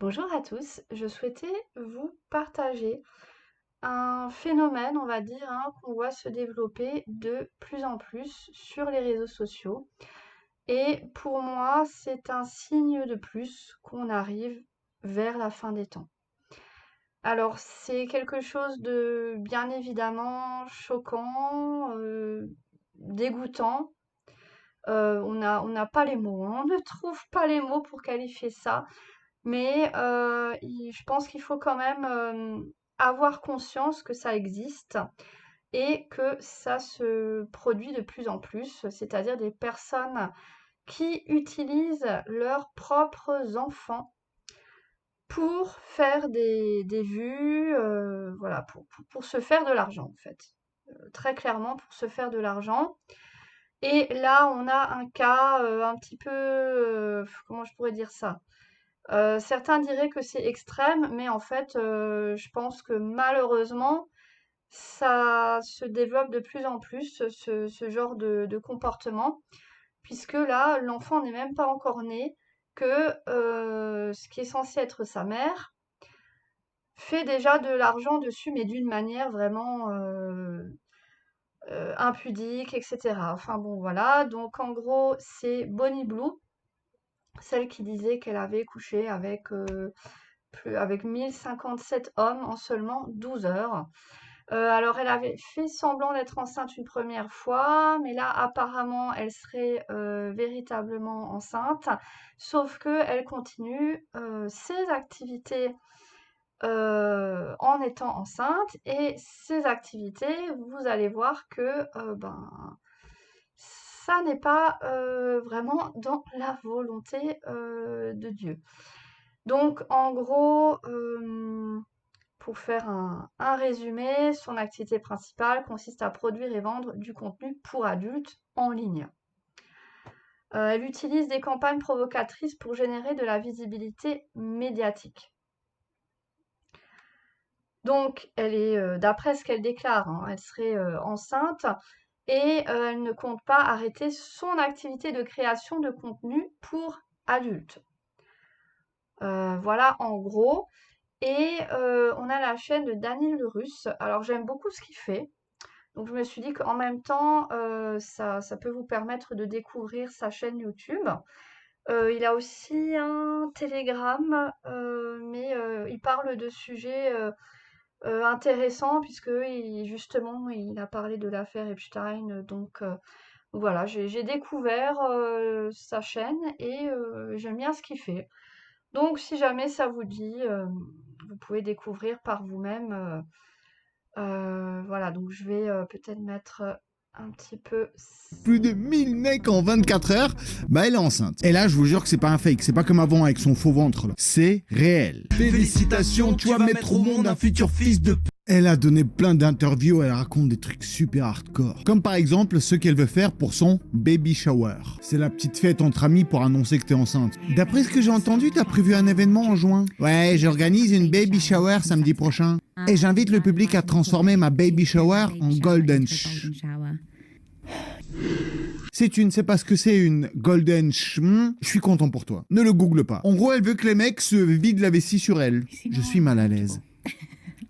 Bonjour à tous, je souhaitais vous partager un phénomène, on va dire, hein, qu'on voit se développer de plus en plus sur les réseaux sociaux. Et pour moi, c'est un signe de plus qu'on arrive vers la fin des temps. Alors, c'est quelque chose de bien évidemment choquant, dégoûtant. On n'a pas les mots, hein, on ne trouve pas les mots pour qualifier ça. Mais je pense qu'il faut quand même avoir conscience que ça existe et que ça se produit de plus en plus, c'est-à-dire des personnes qui utilisent leurs propres enfants pour faire des vues, voilà, pour se faire de l'argent en fait. Très clairement pour se faire de l'argent. Et là, on a un cas un petit peu, comment je pourrais dire ça? Certains diraient que c'est extrême, mais en fait, je pense que malheureusement, ça se développe de plus en plus, ce genre de comportement, puisque là, l'enfant n'est même pas encore né, que ce qui est censé être sa mère fait déjà de l'argent dessus, mais d'une manière vraiment impudique, etc. Enfin bon, voilà. Donc en gros, c'est Bonnie Blue, celle qui disait qu'elle avait couché avec 1057 hommes en seulement 12 heures. Alors elle avait fait semblant d'être enceinte une première fois, mais là apparemment elle serait véritablement enceinte, sauf que elle continue ses activités en étant enceinte et ses activités, vous allez voir que ben ça n'est pas vraiment dans la volonté de Dieu. Donc en gros, pour faire un résumé, son activité principale consiste à produire et vendre du contenu pour adultes en ligne. Elle utilise des campagnes provocatrices pour générer de la visibilité médiatique. Donc, elle est, d'après ce qu'elle déclare, hein, elle serait enceinte et elle ne compte pas arrêter son activité de création de contenu pour adultes. Voilà en gros. Et on a la chaîne de Daniel Le Russe. Alors j'aime beaucoup ce qu'il fait. Donc je me suis dit qu'en même temps, ça peut vous permettre de découvrir sa chaîne YouTube. Il a aussi un Telegram, mais il parle de sujets intéressants puisque justement il a parlé de l'affaire Epstein. Donc voilà, j'ai découvert sa chaîne et j'aime bien ce qu'il fait. Donc si jamais ça vous dit, vous pouvez découvrir par vous-même. Voilà, donc je vais peut-être mettre un petit peu. Plus de 1000 mecs en 24 heures, bah elle est enceinte. Et là, je vous jure que c'est pas un fake, c'est pas comme avant avec son faux ventre là. C'est réel. Félicitations, tu vas mettre au monde un futur fils de Elle a donné plein d'interviews, elle raconte des trucs super hardcore. Comme par exemple ce qu'elle veut faire pour son baby shower. C'est la petite fête entre amis pour annoncer que t'es enceinte. D'après ce que j'ai entendu, t'as prévu un événement en juin. Ouais, j'organise une baby shower samedi prochain. Et j'invite le public à transformer ma baby shower en golden Si tu ne sais pas ce que c'est une golden je suis content pour toi. Ne le google pas. En gros, elle veut que les mecs se vident la vessie sur elle. Je suis mal à l'aise.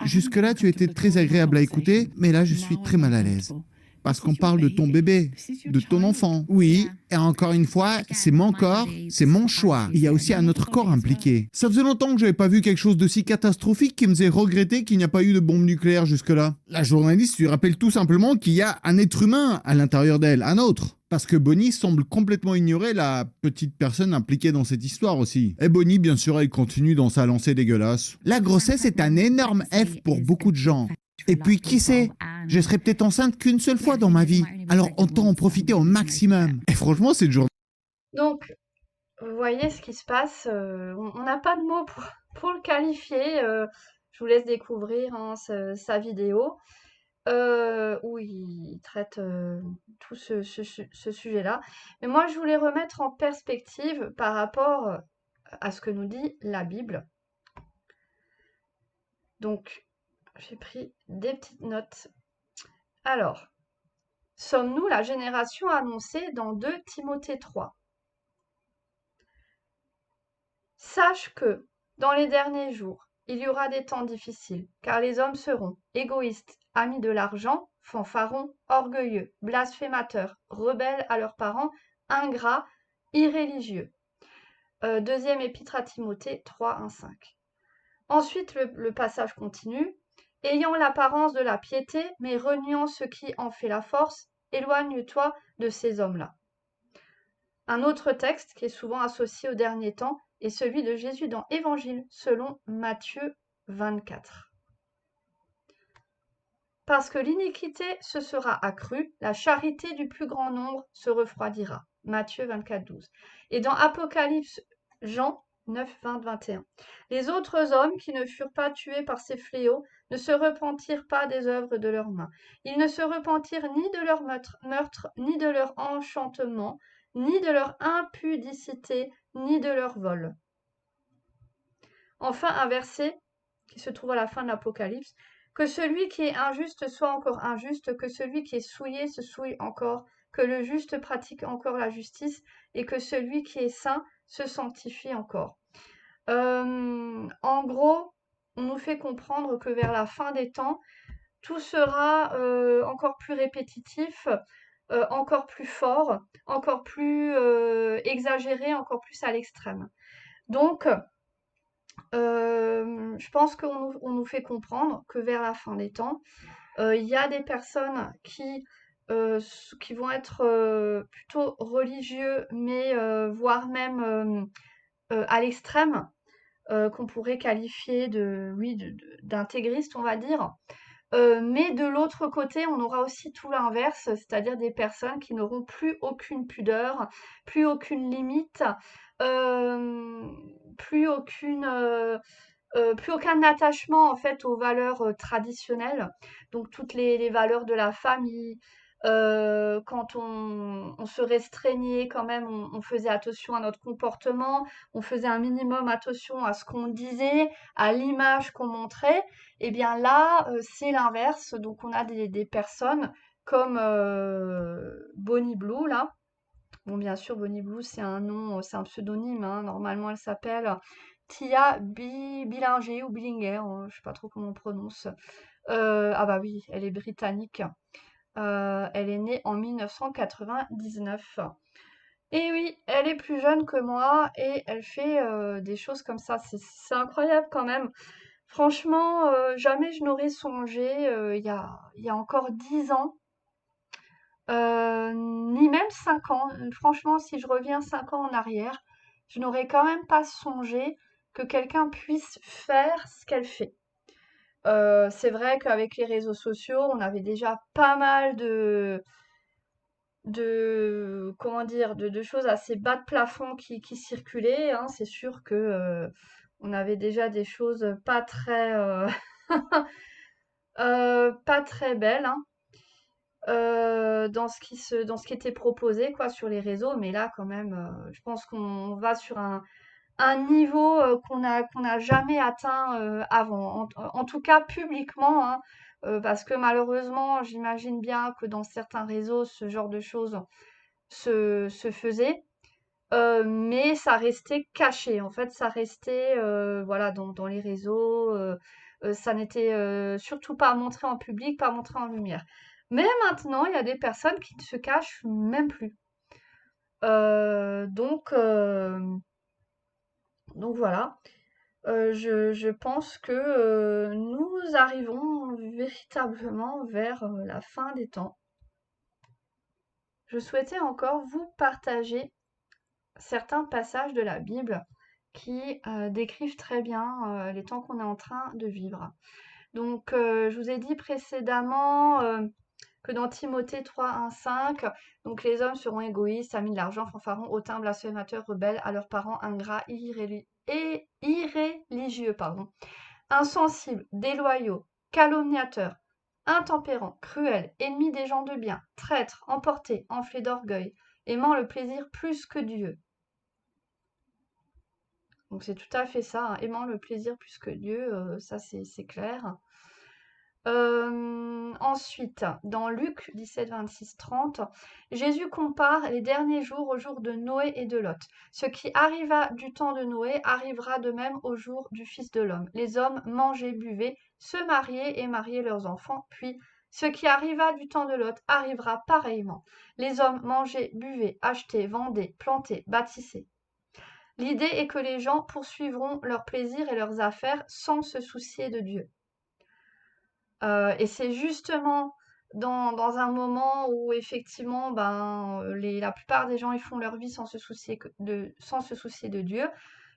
Jusque-là, tu étais très agréable à écouter, mais là, je suis très mal à l'aise. Parce qu'on parle de ton bébé, de ton enfant. Oui, et encore une fois, c'est mon corps, c'est mon choix. Il y a aussi un autre corps impliqué. Ça faisait longtemps que j'avais pas vu quelque chose de si catastrophique qui me faisait regretter qu'il n'y a pas eu de bombe nucléaire jusque-là. La journaliste lui rappelle tout simplement qu'il y a un être humain à l'intérieur d'elle, un autre. Parce que Bonnie semble complètement ignorer la petite personne impliquée dans cette histoire aussi. Et Bonnie, bien sûr, elle continue dans sa lancée dégueulasse. La grossesse est un énorme F pour beaucoup de gens. Et puis, qui sait, je serai peut-être enceinte qu'une seule fois dans ma vie. Alors, autant en profiter au maximum. Et franchement, cette journée... Donc, vous voyez ce qui se passe. On n'a pas de mots pour le qualifier. Je vous laisse découvrir hein, sa vidéo où il traite tout ce sujet-là. Mais moi, je voulais remettre en perspective par rapport à ce que nous dit la Bible. Donc, j'ai pris des petites notes. Alors, sommes-nous la génération annoncée dans 2 Timothée 3? Sache que Dans les derniers jours, il y aura des temps difficiles, car les hommes seront égoïstes, amis de l'argent, fanfarons, orgueilleux, blasphémateurs, rebelles à leurs parents, ingrats, irréligieux. Deuxième épître à Timothée 3, 1, 5. Ensuite, le passage continue. Ayant l'apparence de la piété, mais reniant ce qui en fait la force, éloigne-toi de ces hommes-là. Un autre texte qui est souvent associé au dernier temps est celui de Jésus dans Évangile selon Matthieu 24. Parce que l'iniquité se sera accrue, la charité du plus grand nombre se refroidira. Matthieu 24, 12. Et dans Apocalypse, Jean 9, 20, 21. Les autres hommes qui ne furent pas tués par ces fléaux ne se repentirent pas des œuvres de leurs mains. Ils ne se repentirent ni de leur meurtre, ni de leur enchantement, ni de leur impudicité, ni de leur vol. Enfin, un verset qui se trouve à la fin de l'Apocalypse. Que celui qui est injuste soit encore injuste, que celui qui est souillé se souille encore, que le juste pratique encore la justice, et que celui qui est saint se sanctifie encore. En gros, on nous fait comprendre que vers la fin des temps, tout sera encore plus répétitif, encore plus fort, encore plus exagéré, encore plus à l'extrême. Donc, je pense qu'on nous fait comprendre que vers la fin des temps, il y a des personnes qui vont être plutôt religieux, mais voire même à l'extrême, qu'on pourrait qualifier d'intégristes, on va dire. Mais de l'autre côté, on aura aussi tout l'inverse, c'est-à-dire des personnes qui n'auront plus aucune pudeur, plus aucune limite, euh, plus aucune, plus aucun attachement en fait aux valeurs traditionnelles, donc toutes les valeurs de la famille. Quand on se restreignait quand même, on faisait attention à notre comportement, on faisait un minimum attention à ce qu'on disait, à l'image qu'on montrait. Et bien là, c'est l'inverse. Donc on a des personnes comme Bonnie Blue là. Bon, bien sûr, Bonnie Blue, c'est un nom, c'est un pseudonyme, hein. Normalement, elle s'appelle Tia Billinger ou Billinger, je sais pas trop comment on prononce. Ah bah oui, elle est britannique. Elle est née en 1999. Et oui, elle est plus jeune que moi et elle fait des choses comme ça. C'est incroyable quand même. Franchement, jamais je n'aurais songé, il y a encore 10 ans, ni même 5 ans. Franchement, si je reviens 5 ans en arrière, je n'aurais quand même pas songé que quelqu'un puisse faire ce qu'elle fait. C'est vrai qu'avec les réseaux sociaux, on avait déjà pas mal comment dire, de choses assez bas de plafond qui circulaient, hein. C'est sûr que, on avait déjà des choses pas très, pas très belles, hein, dans ce qui était proposé quoi sur les réseaux. Mais là quand même, je pense qu'on va sur un niveau qu'on n'a jamais atteint avant. En tout cas publiquement, hein, parce que malheureusement, j'imagine bien que dans certains réseaux, ce genre de choses se faisait, mais ça restait caché. En fait, ça restait voilà, dans les réseaux. Ça n'était surtout pas montré en public, pas montré en lumière. Mais maintenant, il y a des personnes qui ne se cachent même plus. Euh, donc, euh, donc voilà. Je pense que nous arrivons véritablement vers la fin des temps. Je souhaitais encore vous partager certains passages de la Bible qui décrivent très bien les temps qu'on est en train de vivre. Donc, je vous ai dit précédemment que dans Timothée 3, 1, 5, donc les hommes seront égoïstes, amis de l'argent, fanfarons, hautains, blasphémateurs, rebelles, à leurs parents, ingrats, irréligieux, insensibles, déloyaux, calomniateurs, intempérants, cruels, ennemis des gens de bien, traîtres, emportés, enflés d'orgueil, aimant le plaisir plus que Dieu. Donc c'est tout à fait ça, hein, aimant le plaisir plus que Dieu, ça c'est clair. Ensuite, dans Luc 17, 26, 30, Jésus compare les derniers jours aux jours de Noé et de Lot. Ce qui arriva du temps de Noé arrivera de même au jour du Fils de l'homme. Les hommes mangeaient, buvaient, se mariaient et mariaient leurs enfants. Puis, ce qui arriva du temps de Lot arrivera pareillement. Les hommes mangeaient, buvaient, achetaient, vendaient, plantaient, bâtissaient. L'idée est que les gens poursuivront leurs plaisirs et leurs affaires sans se soucier de Dieu. Et c'est justement dans un moment où effectivement, la plupart des gens ils font leur vie sans se soucier de Dieu,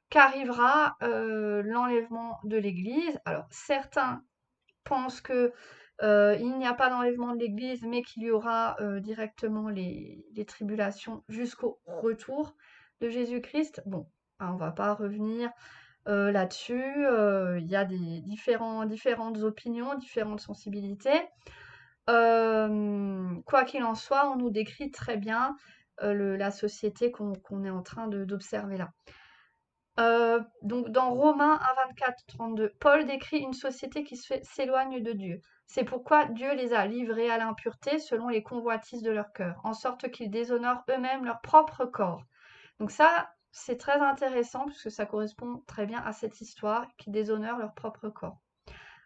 qu'arrivera l'enlèvement de l'Église. Alors certains pensent que il n'y a pas d'enlèvement de l'Église, mais qu'il y aura directement les tribulations jusqu'au retour de Jésus-Christ. Bon, on va pas revenir là-dessus. Il y a différentes opinions, différentes sensibilités. Quoi qu'il en soit, on nous décrit très bien la société qu'on est en train d'observer là. Donc dans Romains 1, 24, 32, Paul décrit une société qui s'éloigne de Dieu. C'est pourquoi Dieu les a livrés à l'impureté selon les convoitises de leur cœur, en sorte qu'ils déshonorent eux-mêmes leur propre corps. Donc ça, c'est très intéressant puisque ça correspond très bien à cette histoire qui déshonore leur propre corps.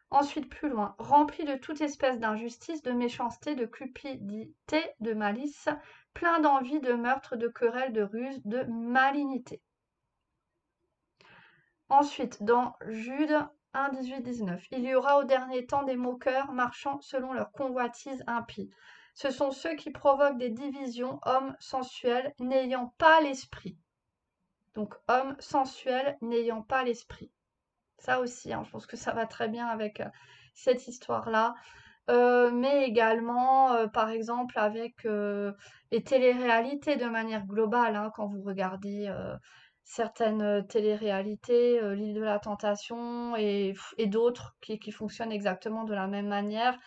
Ensuite, plus loin, remplis de toute espèce d'injustice, de méchanceté, de cupidité, de malice, plein d'envie, de meurtre, de querelle, de ruse, de malignité. Ensuite, dans Jude 1, 18, 19, il y aura au dernier temps des moqueurs marchant selon leur convoitise impie. Ce sont ceux qui provoquent des divisions, hommes sensuels, n'ayant pas l'esprit. Donc, hommes sensuels, n'ayant pas l'esprit. Ça aussi, je pense que ça va très bien avec cette histoire-là. Mais également, par exemple, avec les téléréalités de manière globale, quand vous regardez certaines téléréalités, l'île de la Tentation et d'autres qui fonctionnent exactement de la même manière.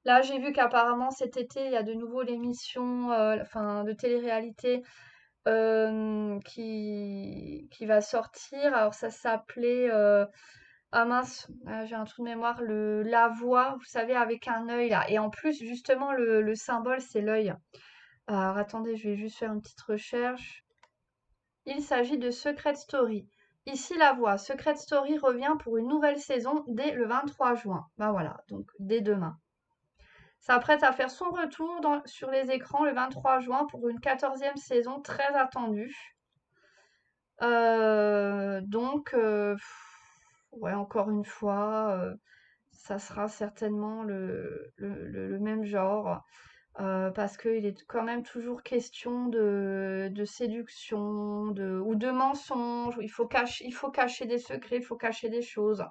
Là, j'ai vu qu'apparemment cet été, il y a de nouveau l'émission de téléréalité qui va sortir. Alors ça s'appelait ah mince, j'ai un trou de mémoire, la voix, vous savez, avec un œil là. Et en plus, justement, le symbole, c'est l'œil. Alors attendez, je vais juste faire une petite recherche. Il s'agit de Secret Story. Ici la voix. Secret Story revient pour une nouvelle saison dès le 23 juin. Bah voilà, donc dès demain. S'apprête à faire son retour sur les écrans le 23 juin pour une 14e saison très attendue. Ouais, encore une fois, ça sera certainement le même genre, parce qu'il est quand même toujours question de séduction, ou de mensonges. Il faut cacher des secrets, il faut cacher des choses.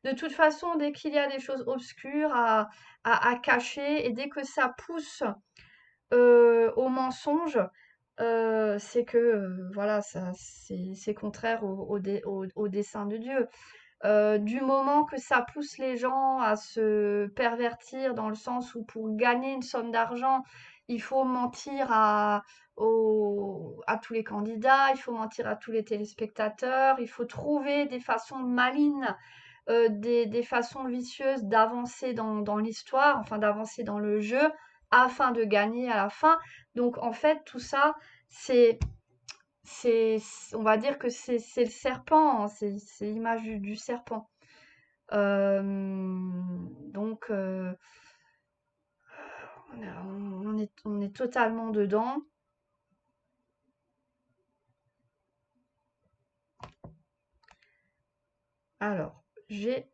De toute façon, dès qu'il y a des choses obscures à cacher, et dès que ça pousse au mensonge, c'est que voilà, c'est contraire au dessein de Dieu. Du moment que ça pousse les gens à se pervertir dans le sens où pour gagner une somme d'argent, il faut mentir à tous les candidats, il faut mentir à tous les téléspectateurs, il faut trouver des façons malignes, des façons vicieuses d'avancer dans l'histoire, enfin d'avancer dans le jeu, afin de gagner à la fin. Donc en fait, tout ça, c'est on va dire que c'est le serpent, c'est l'image du serpent. Donc, on est totalement dedans. Alors, j'ai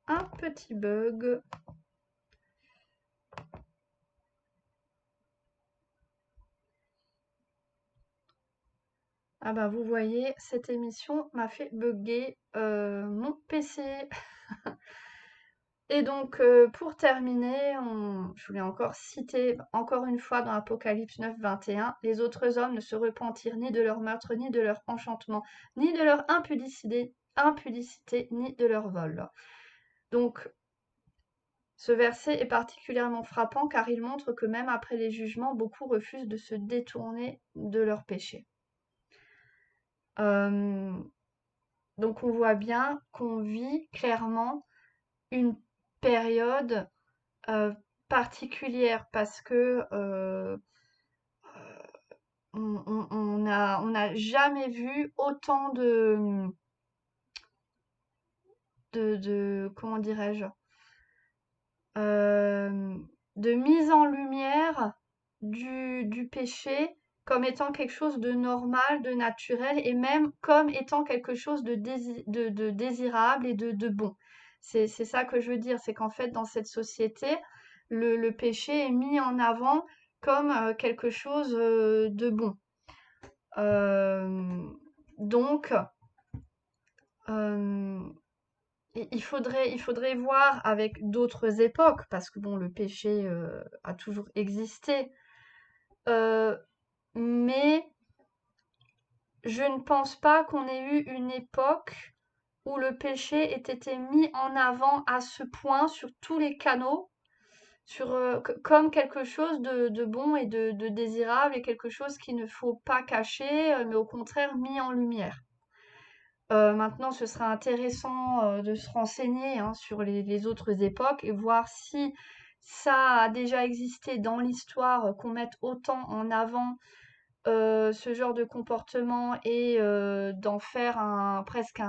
un petit bug. Ah bah vous voyez, cette émission m'a fait bugger mon PC. Et donc, pour terminer, je voulais encore citer, encore une fois, dans Apocalypse 9, 21, les autres hommes ne se repentirent ni de leur meurtre, ni de leur enchantement, ni de leur impudicité, ni de leur vol. Donc, ce verset est particulièrement frappant car il montre que même après les jugements, beaucoup refusent de se détourner de leurs péchés. Donc, on voit bien qu'on vit clairement une période particulière parce que on n'a jamais vu autant comment dirais-je, euh, de mise en lumière du péché comme étant quelque chose de normal, de naturel, et même comme étant quelque chose de désirable et de bon. C'est ça que je veux dire, c'est qu'en fait, dans cette société, le péché est mis en avant comme quelque chose de bon. Euh, donc, euh, il faudrait voir avec d'autres époques, parce que bon, le péché a toujours existé. Euh, mais je ne pense pas qu'on ait eu une époque où le péché ait été mis en avant à ce point sur tous les canaux, comme quelque chose de bon et de désirable et quelque chose qu'il ne faut pas cacher, mais au contraire mis en lumière. Maintenant, ce sera intéressant de se renseigner hein, sur les autres époques et voir si ça a déjà existé dans l'histoire, qu'on mette autant en avant ce genre de comportement et d'en faire presque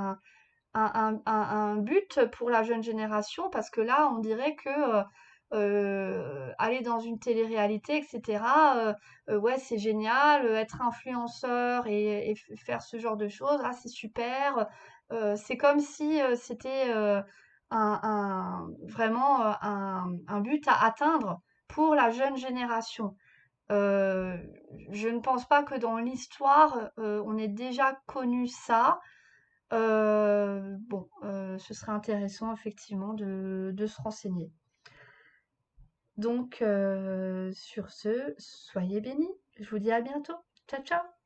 un but pour la jeune génération, parce que là, on dirait que aller dans une télé-réalité, etc., ouais, c'est génial, être influenceur et faire ce genre de choses, ah, c'est super. C'est comme si c'était vraiment un but à atteindre pour la jeune génération. Euh, je ne pense pas que dans l'histoire, on ait déjà connu ça. Bon, ce serait intéressant effectivement de se renseigner. Donc, sur ce, soyez bénis. Je vous dis à bientôt. Ciao, ciao.